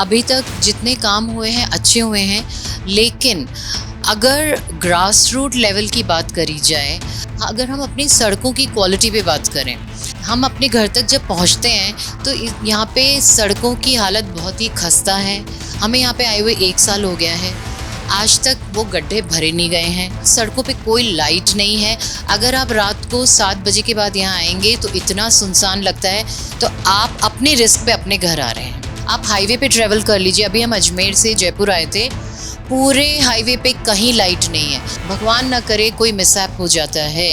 अभी तक जितने काम हुए हैं अच्छे हुए हैं, लेकिन अगर ग्रास रूट लेवल की बात करी जाए, अगर हम अपनी सड़कों की क्वालिटी पे बात करें, हम अपने घर तक जब पहुंचते हैं तो यहाँ पे सड़कों की हालत बहुत ही खस्ता है। हमें यहाँ पे आए हुए 1 साल हो गया है, आज तक वो गड्ढे भरे नहीं गए हैं, सड़कों पे कोई लाइट नहीं है। अगर आप रात को 7 बजे के बाद यहाँ आएंगे तो इतना सुनसान लगता है, तो आप अपने रिस्क पे अपने घर आ रहे हैं। आप हाईवे पे ट्रैवल कर लीजिए, अभी हम अजमेर से जयपुर आए थे, पूरे हाईवे पे कहीं लाइट नहीं है। भगवान ना करे कोई मिसहैप हो जाता है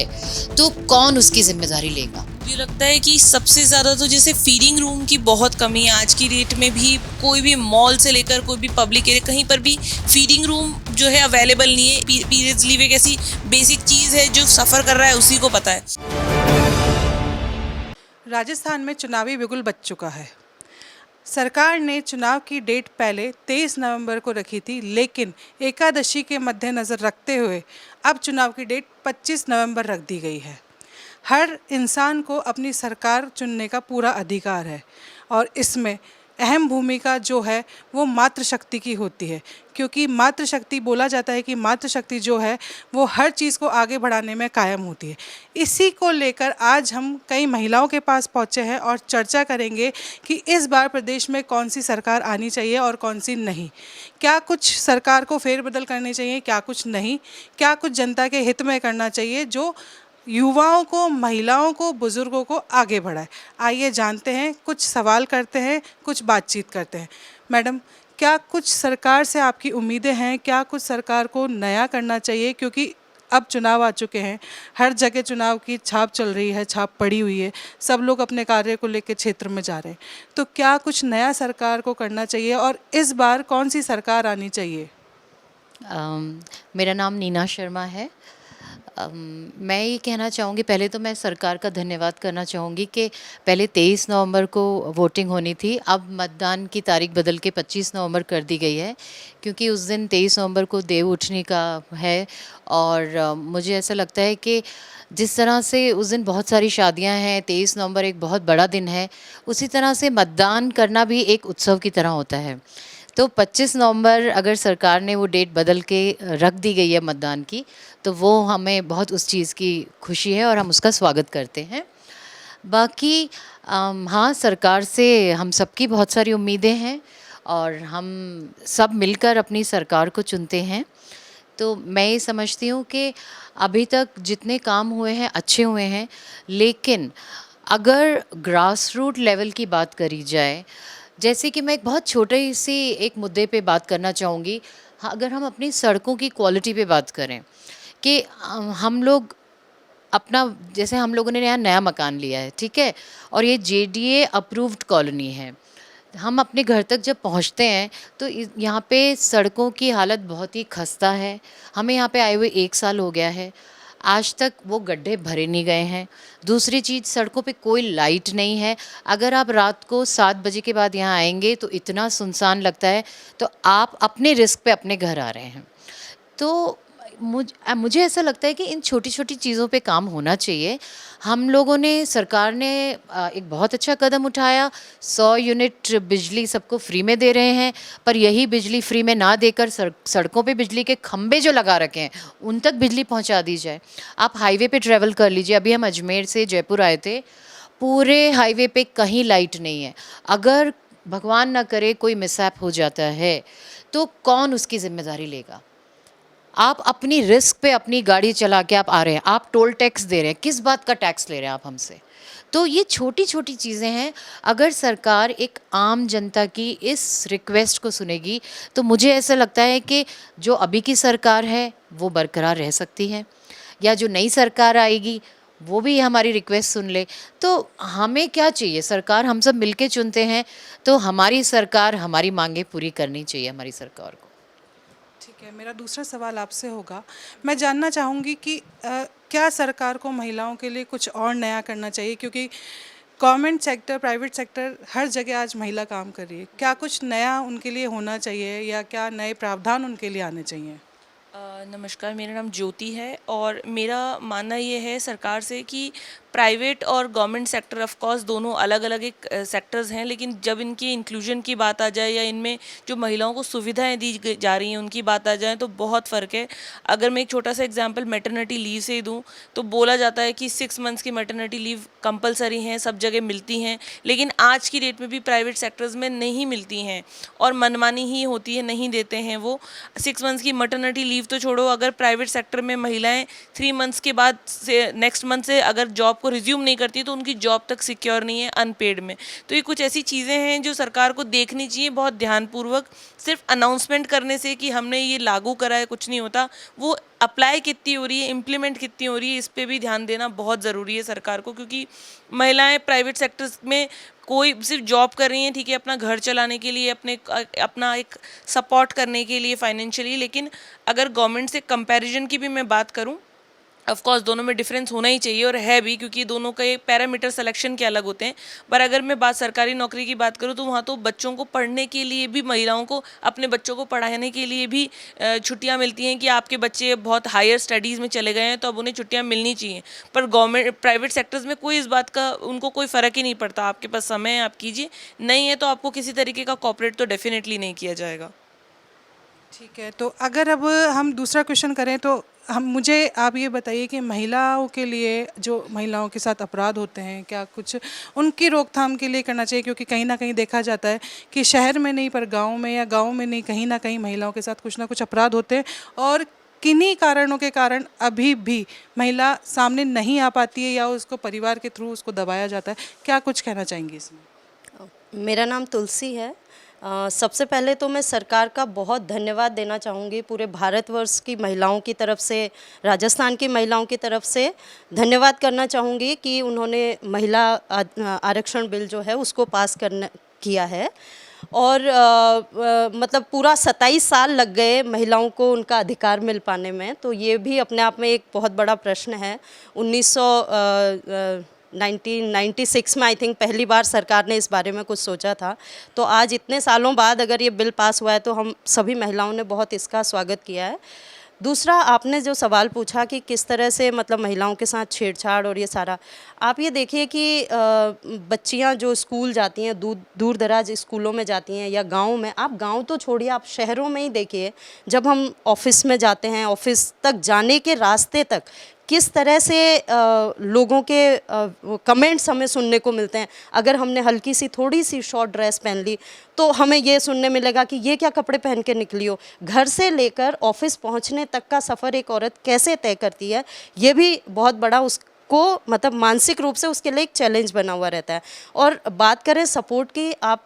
तो कौन उसकी जिम्मेदारी लेगा। मुझे लगता है कि सबसे ज़्यादा तो जैसे फीडिंग रूम की बहुत कमी है आज की डेट में भी। कोई भी मॉल से लेकर कोई भी पब्लिक एरिया कहीं पर भी फीडिंग रूम जो है अवेलेबल नहीं है। पीरियड्स लीव एक ऐसी बेसिक चीज़ है जो सफ़र कर रहा है उसी को पता है। राजस्थान में चुनावी बिगुल बज चुका है। सरकार ने चुनाव की डेट पहले 23 नवंबर को रखी थी, लेकिन एकादशी के मद्देनज़र रखते हुए अब चुनाव की डेट 25 नवंबर रख दी गई है। हर इंसान को अपनी सरकार चुनने का पूरा अधिकार है और इसमें अहम भूमिका जो है वो मातृशक्ति की होती है, क्योंकि मातृशक्ति बोला जाता है कि मातृशक्ति जो है वो हर चीज़ को आगे बढ़ाने में कायम होती है। इसी को लेकर आज हम कई महिलाओं के पास पहुंचे हैं और चर्चा करेंगे कि इस बार प्रदेश में कौन सी सरकार आनी चाहिए और कौन सी नहीं। क्या कुछ सरकार को फेरबदल करनी चाहिए, क्या कुछ नहीं, क्या कुछ जनता के हित में करना चाहिए जो युवाओं को, महिलाओं को, बुज़ुर्गों को आगे बढ़ाए। आइए जानते हैं, कुछ सवाल करते हैं, कुछ बातचीत करते हैं। मैडम, क्या कुछ सरकार से आपकी उम्मीदें हैं? क्या कुछ सरकार को नया करना चाहिए? क्योंकि अब चुनाव आ चुके हैं, हर जगह चुनाव की छाप चल रही है, छाप पड़ी हुई है, सब लोग अपने कार्य को लेकर क्षेत्र में जा रहे हैं। तो क्या कुछ नया सरकार को करना चाहिए और इस बार कौन सी सरकार आनी चाहिए? मेरा नाम नीना शर्मा है। मैं ये कहना चाहूँगी, पहले तो मैं सरकार का धन्यवाद करना चाहूँगी कि पहले 23 नवंबर को वोटिंग होनी थी, अब मतदान की तारीख बदल के 25 नवंबर कर दी गई है, क्योंकि उस दिन 23 नवंबर को देव उठनी का है। और मुझे ऐसा लगता है कि जिस तरह से उस दिन बहुत सारी शादियां हैं, 23 नवंबर एक बहुत बड़ा दिन है, उसी तरह से मतदान करना भी एक उत्सव की तरह होता है। तो 25 नवंबर अगर सरकार ने वो डेट बदल के रख दी गई है मतदान की, तो वो हमें बहुत उस चीज़ की खुशी है और हम उसका स्वागत करते हैं। बाकी हाँ, सरकार से हम सबकी बहुत सारी उम्मीदें हैं और हम सब मिलकर अपनी सरकार को चुनते हैं। तो मैं ये समझती हूँ कि अभी तक जितने काम हुए हैं अच्छे हुए हैं, लेकिन अगर ग्रास रूट लेवल की बात करी जाए, जैसे कि मैं एक बहुत छोटे सी एक मुद्दे पे बात करना चाहूँगी। हाँ, अगर हम अपनी सड़कों की क्वालिटी पे बात करें कि हम लोग अपना, जैसे हम लोगों ने यहाँ नया मकान लिया है, ठीक है, और ये जेडीए अप्रूव्ड कॉलोनी है। हम अपने घर तक जब पहुँचते हैं तो यहाँ पे सड़कों की हालत बहुत ही खस्ता है। हमें यहाँ पे आए हुए 1 साल हो गया है, आज तक वो गड्ढे भरे नहीं गए हैं। दूसरी चीज़, सड़कों पे कोई लाइट नहीं है। अगर आप रात को 7 बजे के बाद यहाँ आएंगे तो इतना सुनसान लगता है, तो आप अपने रिस्क पे अपने घर आ रहे हैं। तो मुझे ऐसा लगता है कि इन छोटी छोटी चीज़ों पे काम होना चाहिए। हम लोगों ने, सरकार ने एक बहुत अच्छा कदम उठाया, 100 यूनिट बिजली सबको फ्री में दे रहे हैं, पर यही बिजली फ्री में ना देकर सड़कों पे बिजली के खंभे जो लगा रखे हैं उन तक बिजली पहुंचा दी जाए। आप हाईवे पे ट्रैवल कर लीजिए, अभी हम अजमेर से जयपुर आए थे, पूरे हाईवे पे कहीं लाइट नहीं है। अगर भगवान ना करे कोई मिसहैप हो जाता है तो कौन उसकी जिम्मेदारी लेगा। आप अपनी रिस्क पे अपनी गाड़ी चला के आप आ रहे हैं, आप टोल टैक्स दे रहे हैं, किस बात का टैक्स ले रहे हैं आप हमसे। तो ये छोटी छोटी चीज़ें हैं। अगर सरकार एक आम जनता की इस रिक्वेस्ट को सुनेगी तो मुझे ऐसा लगता है कि जो अभी की सरकार है वो बरकरार रह सकती है, या जो नई सरकार आएगी वो भी हमारी रिक्वेस्ट सुन ले। तो हमें क्या चाहिए, सरकार हम सब मिलके चुनते हैं, तो हमारी सरकार हमारी मांगें पूरी करनी चाहिए हमारी सरकार को। ठीक है, मेरा दूसरा सवाल आपसे होगा। मैं जानना चाहूँगी कि क्या सरकार को महिलाओं के लिए कुछ और नया करना चाहिए, क्योंकि गवर्नमेंट सेक्टर, प्राइवेट सेक्टर, हर जगह आज महिला काम कर रही है। क्या कुछ नया उनके लिए होना चाहिए या क्या नए प्रावधान उनके लिए आने चाहिए? नमस्कार, मेरा नाम ज्योति है और मेरा मानना ये है सरकार से कि प्राइवेट और गवर्नमेंट सेक्टर ऑफ कोर्स दोनों अलग अलग एक सेक्टर्स हैं, लेकिन जब इनकी इंक्लूजन की बात आ जाए या इनमें जो महिलाओं को सुविधाएं दी जा रही हैं उनकी बात आ जाए तो बहुत फ़र्क है। अगर मैं एक छोटा सा एग्जांपल मैटरनिटी लीव से दूं तो बोला जाता है कि 6 मंथ्स की मैटरनिटी लीव कंपलसरी हैं, सब जगह मिलती हैं, लेकिन आज की डेट में भी प्राइवेट सेक्टर्स में नहीं मिलती हैं और मनमानी ही होती है, नहीं देते हैं वो। 6 मंथ्स की मैटरनिटी लीव तो छोड़ो, अगर प्राइवेट सेक्टर में महिलाएं 3 मंथ्स के बाद से नेक्स्ट मंथ से अगर जॉब को रिज्यूम नहीं करती तो उनकी जॉब तक सिक्योर नहीं है अनपेड में। तो ये कुछ ऐसी चीज़ें हैं जो सरकार को देखनी चाहिए बहुत ध्यानपूर्वक। सिर्फ अनाउंसमेंट करने से कि हमने ये लागू करा है कुछ नहीं होता, वो अप्लाई कितनी हो रही है, इम्प्लीमेंट कितनी हो रही है, इस पे भी ध्यान देना बहुत ज़रूरी है सरकार को, क्योंकि महिलाएं प्राइवेट सेक्टर्स में कोई सिर्फ जॉब कर रही हैं, ठीक है, अपना घर चलाने के लिए, अपना एक सपोर्ट करने के लिए फाइनेंशियली, लेकिन अगर गवर्नमेंट से कंपैरिजन की भी मैं बात करूं, ऑफ कोर्स दोनों में डिफरेंस होना ही चाहिए और है भी, क्योंकि दोनों के पैरामीटर सिलेक्शन के अलग होते हैं। पर अगर मैं बात सरकारी नौकरी की बात करूं तो वहाँ तो बच्चों को पढ़ने के लिए भी, महिलाओं को अपने बच्चों को पढ़ाने के लिए भी छुट्टियां मिलती हैं कि आपके बच्चे बहुत हायर स्टडीज़ में चले गए हैं तो अब उन्हें छुट्टियां मिलनी चाहिए। पर गवर्नमेंट प्राइवेट सेक्टर्स में कोई इस बात का उनको कोई फ़र्क ही नहीं पड़ता, आपके पास समय है आप कीजिए, नहीं है तो आपको किसी तरीके का कॉपरेट तो डेफिनेटली नहीं किया जाएगा। ठीक है, तो अगर अब हम दूसरा क्वेश्चन करें तो मुझे आप ये बताइए कि महिलाओं के लिए, जो महिलाओं के साथ अपराध होते हैं, क्या कुछ उनकी रोकथाम के लिए करना चाहिए? क्योंकि कहीं ना कहीं देखा जाता है कि शहर में नहीं पर गांव में, या गांव में नहीं, कहीं ना कहीं महिलाओं के साथ कुछ ना कुछ अपराध होते हैं और किन्हीं कारणों के कारण अभी भी महिला सामने नहीं आ पाती है या उसको परिवार के थ्रू उसको दबाया जाता है। क्या कुछ कहना चाहेंगी इसमें? मेरा नाम तुलसी है। सबसे पहले तो मैं सरकार का बहुत धन्यवाद देना चाहूँगी, पूरे भारतवर्ष की महिलाओं की तरफ से, राजस्थान की महिलाओं की तरफ से धन्यवाद करना चाहूँगी कि उन्होंने महिला आरक्षण बिल जो है उसको पास किया है। और मतलब पूरा 27 साल लग गए महिलाओं को उनका अधिकार मिल पाने में, तो ये भी अपने आप में एक बहुत बड़ा प्रश्न है। 1996 में आई थिंक पहली बार सरकार ने इस बारे में कुछ सोचा था, तो आज इतने सालों बाद अगर ये बिल पास हुआ है तो हम सभी महिलाओं ने बहुत इसका स्वागत किया है। दूसरा, आपने जो सवाल पूछा कि किस तरह से मतलब महिलाओं के साथ छेड़छाड़ और ये सारा, आप ये देखिए कि बच्चियां जो स्कूल जाती हैं, दूर दराज स्कूलों में जाती हैं या गांव में, आप गांव तो छोड़िए, आप शहरों में ही देखिए, जब हम ऑफिस में जाते हैं, ऑफिस तक जाने के रास्ते तक किस तरह से लोगों के कमेंट्स हमें सुनने को मिलते हैं। अगर हमने हल्की सी थोड़ी सी शॉर्ट ड्रेस पहन ली तो हमें ये सुनने मिलेगा कि ये क्या कपड़े पहन के निकली हो। घर से लेकर ऑफिस पहुंचने तक का सफ़र एक औरत कैसे तय करती है, ये भी बहुत बड़ा उसको मतलब मानसिक रूप से उसके लिए एक चैलेंज बना हुआ रहता है। और बात करें सपोर्ट की, आप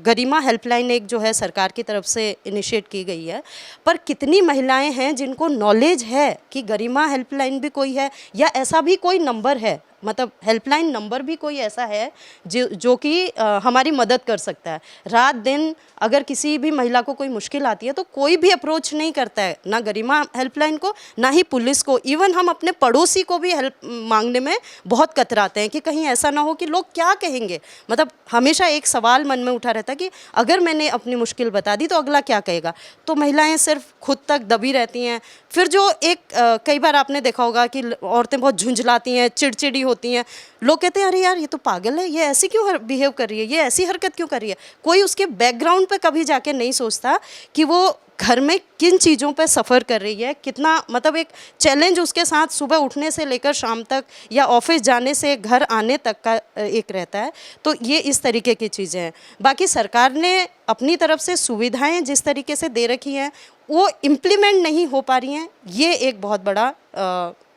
गरिमा हेल्पलाइन एक जो है सरकार की तरफ से इनिशिएट की गई है, पर कितनी महिलाएं हैं जिनको नॉलेज है कि गरिमा हेल्पलाइन भी कोई है या ऐसा भी कोई नंबर है, मतलब हेल्पलाइन नंबर भी कोई ऐसा है जो कि हमारी मदद कर सकता है। रात दिन अगर किसी भी महिला को कोई मुश्किल आती है तो कोई भी अप्रोच नहीं करता है, ना गरिमा हेल्पलाइन को, ना ही पुलिस को। इवन हम अपने पड़ोसी को भी हेल्प मांगने में बहुत कतराते हैं कि कहीं ऐसा ना हो कि लोग क्या कहेंगे। मतलब हमेशा एक सवाल मन में उठा रहता है कि अगर मैंने अपनी मुश्किल बता दी तो अगला क्या कहेगा। तो महिलाएं सिर्फ खुद तक दबी रहती हैं। फिर जो एक कई बार आपने देखा होगा कि औरतें बहुत झुंझलाती हैं, चिड़चिड़ी होती हैं, लोग कहते हैं अरे यार ये तो पागल है, ये ऐसी क्यों बिहेव कर रही है, ये ऐसी हरकत क्यों कर रही है। कोई उसके बैकग्राउंड पे कभी जाके नहीं सोचता कि वो घर में किन चीज़ों पे सफ़र कर रही है, कितना मतलब एक चैलेंज उसके साथ सुबह उठने से लेकर शाम तक या ऑफिस जाने से घर आने तक का एक रहता है। तो ये इस तरीके की चीज़ें हैं। बाकी सरकार ने अपनी तरफ से सुविधाएं जिस तरीके से दे रखी हैं वो इम्प्लीमेंट नहीं हो पा रही हैं, ये एक बहुत बड़ा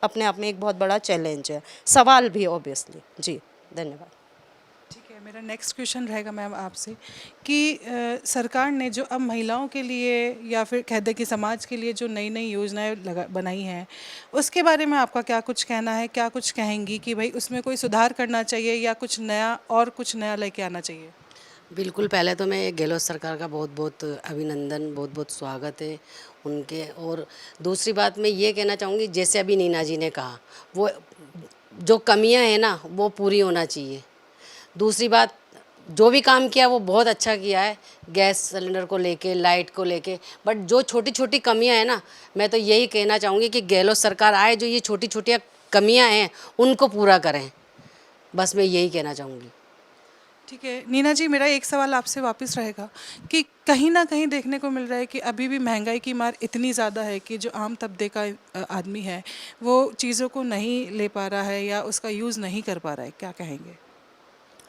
अपने आप में एक बहुत बड़ा चैलेंज है, सवाल भी ऑब्वियसली। जी धन्यवाद। ठीक है, मेरा नेक्स्ट क्वेश्चन रहेगा मैम आपसे कि सरकार ने जो अब महिलाओं के लिए या फिर कह दें कि समाज के लिए जो नई नई योजनाएं बनाई हैं, उसके बारे में आपका क्या कुछ कहना है? क्या कुछ कहेंगी कि भाई उसमें कोई सुधार करना चाहिए या कुछ नया लेके आना चाहिए? बिल्कुल, पहले तो मैं गहलोत सरकार का बहुत बहुत अभिनंदन, बहुत बहुत स्वागत है उनके। और दूसरी बात मैं ये कहना चाहूँगी, जैसे अभी नीना जी ने कहा, वो जो कमियां हैं ना वो पूरी होना चाहिए। दूसरी बात, जो भी काम किया वो बहुत अच्छा किया है, गैस सिलेंडर को लेके, लाइट को लेके, बट जो छोटी छोटी कमियां हैं ना, मैं तो यही कहना चाहूँगी कि गहलोत सरकार आए, जो ये छोटी छोटी कमियां हैं उनको पूरा करें, बस मैं यही कहना चाहूँगी। ठीक है नीना जी, मेरा एक सवाल आपसे वापस रहेगा कि कहीं ना कहीं देखने को मिल रहा है कि अभी भी महंगाई की मार इतनी ज़्यादा है कि जो आम तबके का आदमी है वो चीज़ों को नहीं ले पा रहा है या उसका यूज़ नहीं कर पा रहा है, क्या कहेंगे?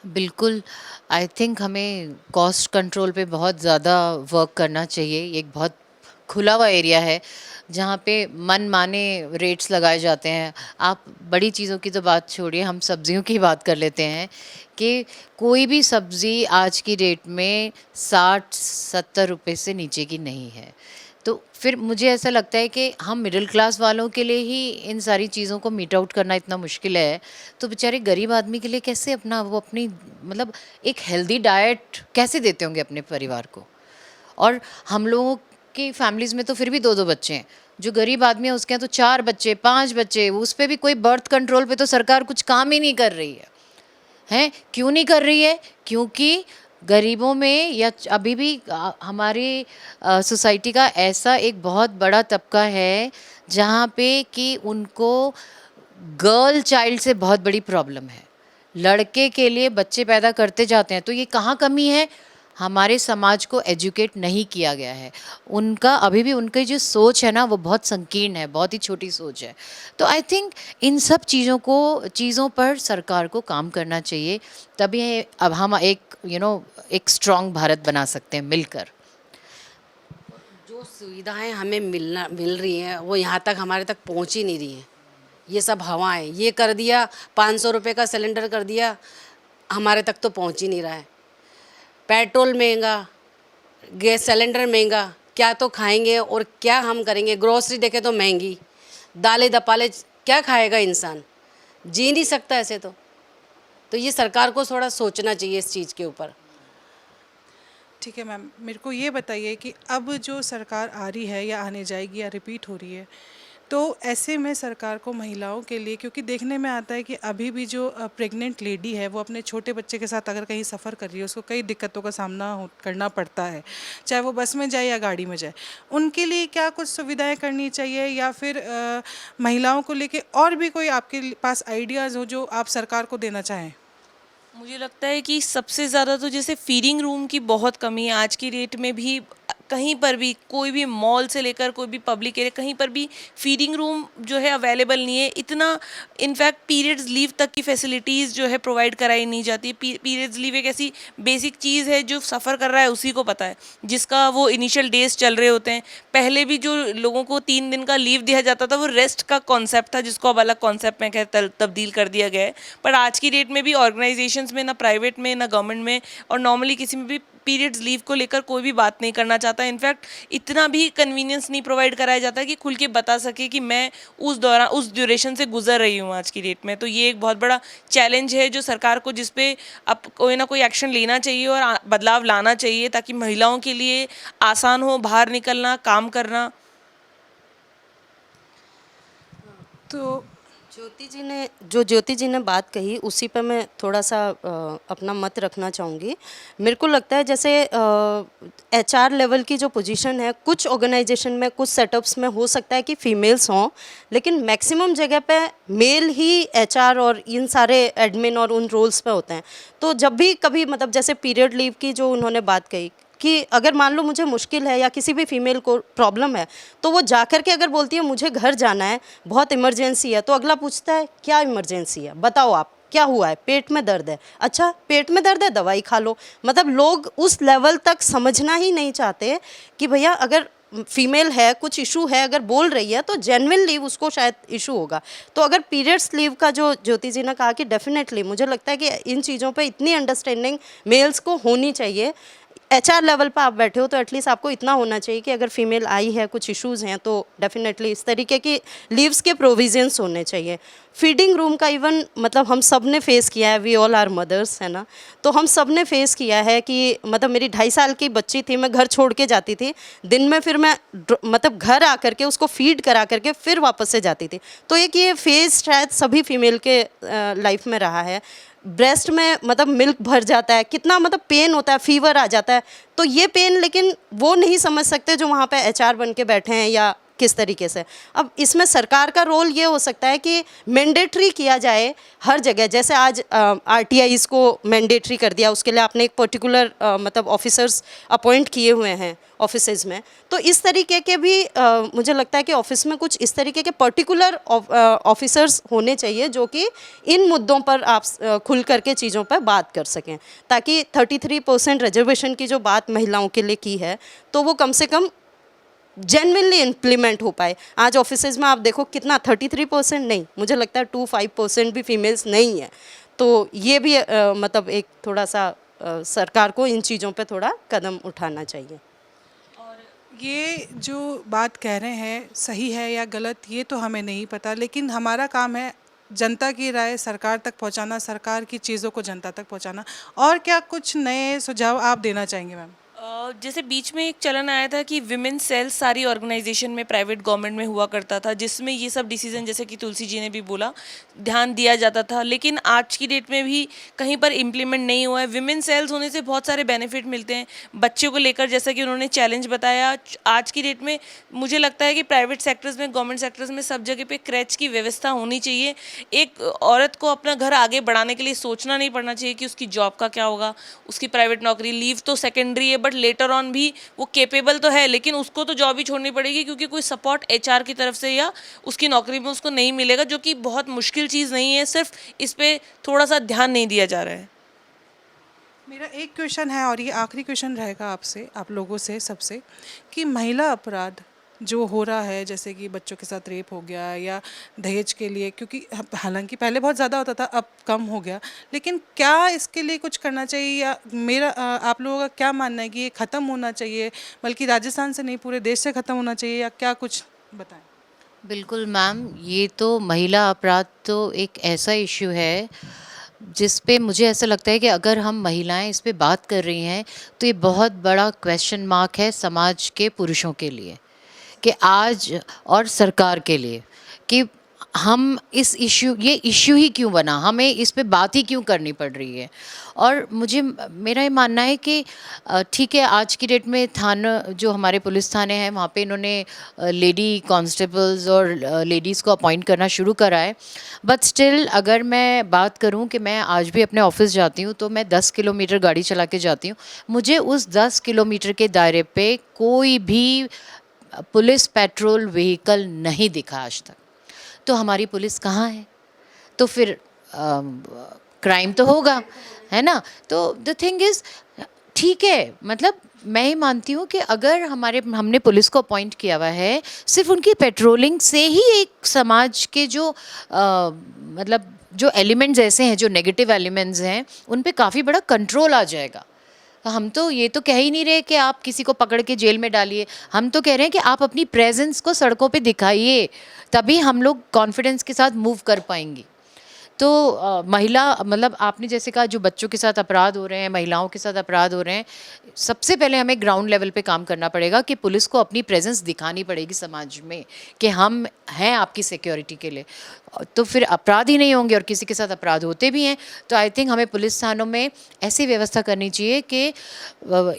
बिल्कुल, आई थिंक हमें कॉस्ट कंट्रोल पे बहुत ज़्यादा वर्क करना चाहिए। ये एक बहुत खुला हुआ एरिया है जहाँ पे मनमाने रेट्स लगाए जाते हैं। आप बड़ी चीज़ों की तो बात छोड़िए, हम सब्जियों की बात कर लेते हैं कि कोई भी सब्ज़ी आज की डेट में 60-70 रुपए से नीचे की नहीं है। तो फिर मुझे ऐसा लगता है कि हम मिडिल क्लास वालों के लिए ही इन सारी चीज़ों को मीट आउट करना इतना मुश्किल है, तो बेचारे गरीब आदमी के लिए कैसे अपना वो अपनी मतलब एक हेल्दी डाइट कैसे देते होंगे अपने परिवार को? और हम लोगों की फैमिलीज़ में तो फिर भी 2-2 बच्चे हैं। जो गरीब आदमी है उसके यहाँ तो 4 बच्चे, 5 बच्चे, उस पे भी कोई बर्थ कंट्रोल पे तो सरकार कुछ काम ही नहीं कर रही है। हैं क्यों नहीं कर रही है? क्योंकि गरीबों में या अभी भी हमारी सोसाइटी का ऐसा एक बहुत बड़ा तबका है जहाँ पे कि उनको गर्ल चाइल्ड से बहुत बड़ी प्रॉब्लम है। लड़के के लिए बच्चे पैदा करते जाते हैं, तो ये कहाँ कमी है? हमारे समाज को एजुकेट नहीं किया गया है। उनका अभी भी उनकी जो सोच है ना वो बहुत संकीर्ण है, बहुत ही छोटी सोच है। तो आई थिंक इन सब चीज़ों पर सरकार को काम करना चाहिए, तभी अब हम एक एक स्ट्रॉन्ग भारत बना सकते हैं मिलकर। जो सुविधाएं हमें मिल रही हैं वो यहाँ तक हमारे तक पहुँच ही नहीं रही हैं। ये सब हवाएं, ये कर दिया 500 रुपये का सिलेंडर कर दिया, हमारे तक तो पहुँच ही नहीं रहा है। पेट्रोल महंगा, गैस सिलेंडर महंगा, क्या तो खाएंगे और क्या हम करेंगे। ग्रोसरी देखें तो महंगी, दालें दपाले क्या खाएगा इंसान, जी नहीं सकता ऐसे तो ये सरकार को थोड़ा सोचना चाहिए इस चीज़ के ऊपर। ठीक है मैम, मेरे को ये बताइए कि अब जो सरकार आ रही है या आने जाएगी या रिपीट हो रही है, तो ऐसे में सरकार को महिलाओं के लिए, क्योंकि देखने में आता है कि अभी भी जो प्रेग्नेंट लेडी है वो अपने छोटे बच्चे के साथ अगर कहीं सफ़र कर रही है उसको कई दिक्कतों का सामना करना पड़ता है, चाहे वो बस में जाए या गाड़ी में जाए। उनके लिए क्या कुछ सुविधाएं करनी चाहिए या फिर महिलाओं को लेके और भी कोई आपके पास आइडियाज़ हो जो आप सरकार को देना चाहें? मुझे लगता है कि सबसे ज़्यादा तो जैसे फीडिंग रूम की बहुत कमी है आज की डेट में भी। कहीं पर भी कोई भी मॉल से लेकर कोई भी पब्लिक एरिया कहीं पर भी फीडिंग रूम जो है अवेलेबल नहीं है। इतना इनफैक्ट पीरियड्स लीव तक की फैसिलिटीज़ जो है प्रोवाइड कराई नहीं जाती। पीरियड्स लीव एक ऐसी बेसिक चीज़ है जो सफ़र कर रहा है उसी को पता है, जिसका वो इनिशियल डेज चल रहे होते हैं। पहले भी जो लोगों को 3 दिन का लीव दिया जाता था वो रेस्ट का कॉन्सेप्ट था, जिसको अब अलग कॉन्सेप्ट में तब्दील कर दिया गया है। पर आज की डेट में भी ऑर्गेनाइजेशंस में, ना प्राइवेट में ना गवर्नमेंट में और नॉर्मली किसी में भी पीरियड्स लीव को लेकर कोई भी बात नहीं करना चाहता। इनफैक्ट इतना भी कन्वीनियंस नहीं प्रोवाइड कराया जाता कि खुल के बता सके कि मैं उस ड्यूरेशन से गुजर रही हूँ आज की डेट में। तो ये एक बहुत बड़ा चैलेंज है जो सरकार को, जिस पे अब कोई ना कोई एक्शन लेना चाहिए और बदलाव लाना चाहिए ताकि महिलाओं के लिए आसान हो बाहर निकलना, काम करना। तो ज्योति जी ने बात कही उसी पे मैं थोड़ा सा अपना मत रखना चाहूँगी। मेरे को लगता है जैसे HR लेवल की जो पोजीशन है, कुछ ऑर्गेनाइजेशन में, कुछ सेटअप्स में हो सकता है कि फीमेल्स हों, लेकिन मैक्सिमम जगह पे मेल ही HR और इन सारे एडमिन और उन रोल्स पे होते हैं। तो जब भी कभी मतलब जैसे पीरियड लीव की जो उन्होंने बात कही कि अगर मान लो मुझे मुश्किल है या किसी भी फीमेल को प्रॉब्लम है तो वो जाकर के अगर बोलती है मुझे घर जाना है, बहुत इमरजेंसी है, तो अगला पूछता है क्या इमरजेंसी है, बताओ आप क्या हुआ है, पेट में दर्द है, अच्छा पेट में दर्द है दवाई खा लो। मतलब लोग उस लेवल तक समझना ही नहीं चाहते कि भैया अगर फीमेल है, कुछ इशू है, अगर बोल रही है तो जेन्युइन लीव उसको शायद इशू होगा। तो अगर पीरियड्स लीव का जो ज्योति जी ने कहा कि डेफिनेटली मुझे लगता है कि इन चीज़ों पे इतनी अंडरस्टैंडिंग मेल्स को होनी चाहिए। HR लेवल पर आप बैठे हो तो एटलीस्ट आपको इतना होना चाहिए कि अगर फीमेल आई है, कुछ इश्यूज़ हैं, तो डेफिनेटली इस तरीके की लीव्स के प्रोविजंस होने चाहिए। फीडिंग रूम का इवन मतलब हम सब ने फेस किया है, वी ऑल आर मदर्स, है ना, तो हम सब ने फेस किया है कि मतलब मेरी 2.5 साल की बच्ची थी, मैं घर छोड़ के जाती थी, दिन में फिर मैं मतलब घर आकर के उसको फीड करा करके फिर वापस से जाती थी। तो एक ये फेस शायद सभी फीमेल के लाइफ में रहा है। ब्रेस्ट में मतलब मिल्क भर जाता है, कितना मतलब पेन होता है, फीवर आ जाता है, तो ये पेन लेकिन वो नहीं समझ सकते जो वहाँ पे HR बन के बैठे हैं या किस तरीके से। अब इसमें सरकार का रोल ये हो सकता है कि मैंडेटरी किया जाए हर जगह, जैसे आज RTIs को मैंडेटरी कर दिया, उसके लिए आपने एक पर्टिकुलर मतलब ऑफिसर्स अपॉइंट किए हुए हैं ऑफिसेज में, तो इस तरीके के भी मुझे लगता है कि ऑफिस में कुछ इस तरीके के पर्टिकुलर ऑफिसर्स होने चाहिए जो कि इन मुद्दों पर आप खुल करके चीज़ों पर बात कर सकें, ताकि 33% रिजर्वेशन की जो बात महिलाओं के लिए की है तो वो कम से कम जेन्युइनली इम्प्लीमेंट हो पाए। आज ऑफिसेज में आप देखो कितना 33% नहीं, मुझे लगता है 2-5% भी फीमेल्स नहीं है। तो ये भी मतलब एक थोड़ा सा सरकार को इन चीज़ों पे थोड़ा कदम उठाना चाहिए। ये जो बात कह रहे हैं सही है या गलत ये तो हमें नहीं पता, लेकिन हमारा काम है जनता की राय सरकार तक पहुंचाना, सरकार की चीज़ों को जनता तक पहुंचाना। और क्या कुछ नए सुझाव आप देना चाहेंगे मैम? जैसे बीच में एक चलन आया था कि विमेन सेल्स सारी ऑर्गेनाइजेशन में, प्राइवेट गवर्नमेंट में हुआ करता था, जिसमें ये सब डिसीजन, जैसे कि तुलसी जी ने भी बोला, ध्यान दिया जाता था, लेकिन आज की डेट में भी कहीं पर इम्प्लीमेंट नहीं हुआ है। विमेन सेल्स होने से बहुत सारे बेनिफिट मिलते हैं बच्चों को लेकर, जैसा कि उन्होंने चैलेंज बताया। आज की डेट में मुझे लगता है कि प्राइवेट सेक्टर्स में, गवर्नमेंट सेक्टर्स में सब जगह पे क्रैच की व्यवस्था होनी चाहिए। एक औरत को अपना घर आगे बढ़ाने के लिए सोचना नहीं पड़ना चाहिए कि उसकी जॉब का क्या होगा, उसकी प्राइवेट नौकरी, लीव तो सेकेंडरी है, बट लेटर ऑन भी वो केपेबल तो है, लेकिन उसको तो जॉब ही छोड़नी पड़ेगी क्योंकि कोई सपोर्ट HR की तरफ से या उसकी नौकरी में उसको नहीं मिलेगा, जो कि बहुत मुश्किल चीज़ नहीं है, सिर्फ इस पे थोड़ा सा ध्यान नहीं दिया जा रहा है। मेरा एक क्वेश्चन है और ये आखिरी क्वेश्चन रहेगा आपसे, आप लोगों से सबसे, कि महिला अपराध जो हो रहा है, जैसे कि बच्चों के साथ रेप हो गया या दहेज के लिए, क्योंकि हालांकि पहले बहुत ज़्यादा होता था, अब कम हो गया, लेकिन क्या इसके लिए कुछ करना चाहिए या मेरा आप लोगों का क्या मानना है कि ये ख़त्म होना चाहिए, बल्कि राजस्थान से नहीं पूरे देश से ख़त्म होना चाहिए, या क्या कुछ बताएं? बिल्कुल मैम, ये तो महिला अपराध तो एक ऐसा इश्यू है जिस पे मुझे ऐसा लगता है कि अगर हम महिलाएं इस पे बात कर रही हैं तो ये बहुत बड़ा क्वेश्चन मार्क है समाज के पुरुषों के लिए, कि आज और सरकार के लिए, कि हम इस ये इश्यू ही क्यों बना, हमें इस पे बात ही क्यों करनी पड़ रही है। और मेरा ये मानना है कि ठीक है, आज की डेट में थाना, जो हमारे पुलिस थाने हैं वहाँ पे इन्होंने लेडी कांस्टेबल्स और लेडीज़ को अपॉइंट करना शुरू करा है, बट स्टिल अगर मैं बात करूँ कि मैं आज भी अपने ऑफिस जाती हूँ तो मैं 10 किलोमीटर गाड़ी चला के जाती हूँ, मुझे उस 10 किलोमीटर के दायरे पे कोई भी पुलिस पेट्रोल व्हीकल नहीं दिखा आज तक। तो हमारी पुलिस कहाँ है? तो फिर क्राइम तो होगा, है ना? तो द थिंग इज़, ठीक है, मतलब मैं ही मानती हूँ कि अगर हमने पुलिस को अपॉइंट किया हुआ है, सिर्फ उनकी पेट्रोलिंग से ही एक समाज के जो मतलब जो एलिमेंट्स ऐसे हैं, जो नेगेटिव एलिमेंट्स हैं, उन पे काफ़ी बड़ा कंट्रोल आ जाएगा। हम तो ये तो कह ही नहीं रहे कि आप किसी को पकड़ के जेल में डालिए, हम तो कह रहे हैं कि आप अपनी प्रेजेंस को सड़कों पे दिखाइए, तभी हम लोग कॉन्फिडेंस के साथ मूव कर पाएंगे। तो महिला, मतलब आपने जैसे कहा, जो बच्चों के साथ अपराध हो रहे हैं, महिलाओं के साथ अपराध हो रहे हैं, सबसे पहले हमें ग्राउंड लेवल पे काम करना पड़ेगा कि पुलिस को अपनी प्रेजेंस दिखानी पड़ेगी समाज में कि हम हैं आपकी सिक्योरिटी के लिए, तो फिर अपराध ही नहीं होंगे। और किसी के साथ अपराध होते भी हैं तो आई थिंक हमें पुलिस थानों में ऐसी व्यवस्था करनी चाहिए कि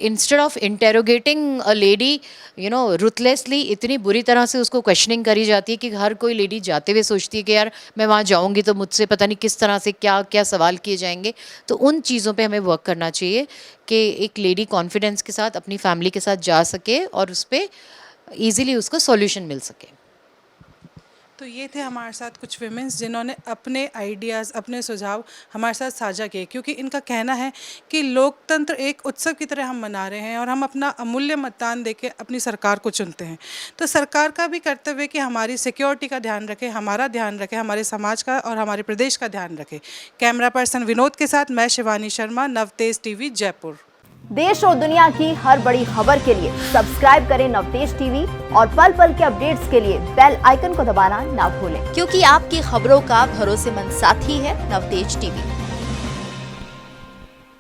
इंस्टेड ऑफ इंटेरोगेटिंग अ लेडी रुथलेसली, इतनी बुरी तरह से उसको क्वेश्चनिंग करी जाती है कि हर कोई लेडी जाते हुए सोचती है कि यार मैं वहाँ जाऊँगी तो मुझसे पता नहीं किस तरह से क्या क्या सवाल किए जाएंगे। तो उन चीज़ों पे हमें वर्क करना चाहिए कि एक लेडी कॉन्फिडेंस के साथ अपनी फैमिली के साथ जा सके और उस पर ईज़िली उसको सॉल्यूशन मिल सके। तो ये थे हमारे साथ कुछ विमेंस जिन्होंने अपने आइडियाज़, अपने सुझाव हमारे साथ साझा किए, क्योंकि इनका कहना है कि लोकतंत्र एक उत्सव की तरह हम मना रहे हैं और हम अपना अमूल्य मतदान देके अपनी सरकार को चुनते हैं। तो सरकार का भी कर्तव्य है कि हमारी सिक्योरिटी का ध्यान रखे, हमारा ध्यान रखे, हमारे समाज का और हमारे प्रदेश का ध्यान रखे। कैमरा पर्सन विनोद के साथ मैं शिवानी शर्मा, नवतेज टीवी, जयपुर। देश और दुनिया की हर बड़ी खबर के लिए सब्सक्राइब करें नवतेज टीवी और पल पल के अपडेट्स के लिए बेल आइकन को दबाना ना भूलें, क्योंकि आपकी खबरों का भरोसेमंद साथी है नवतेज टीवी।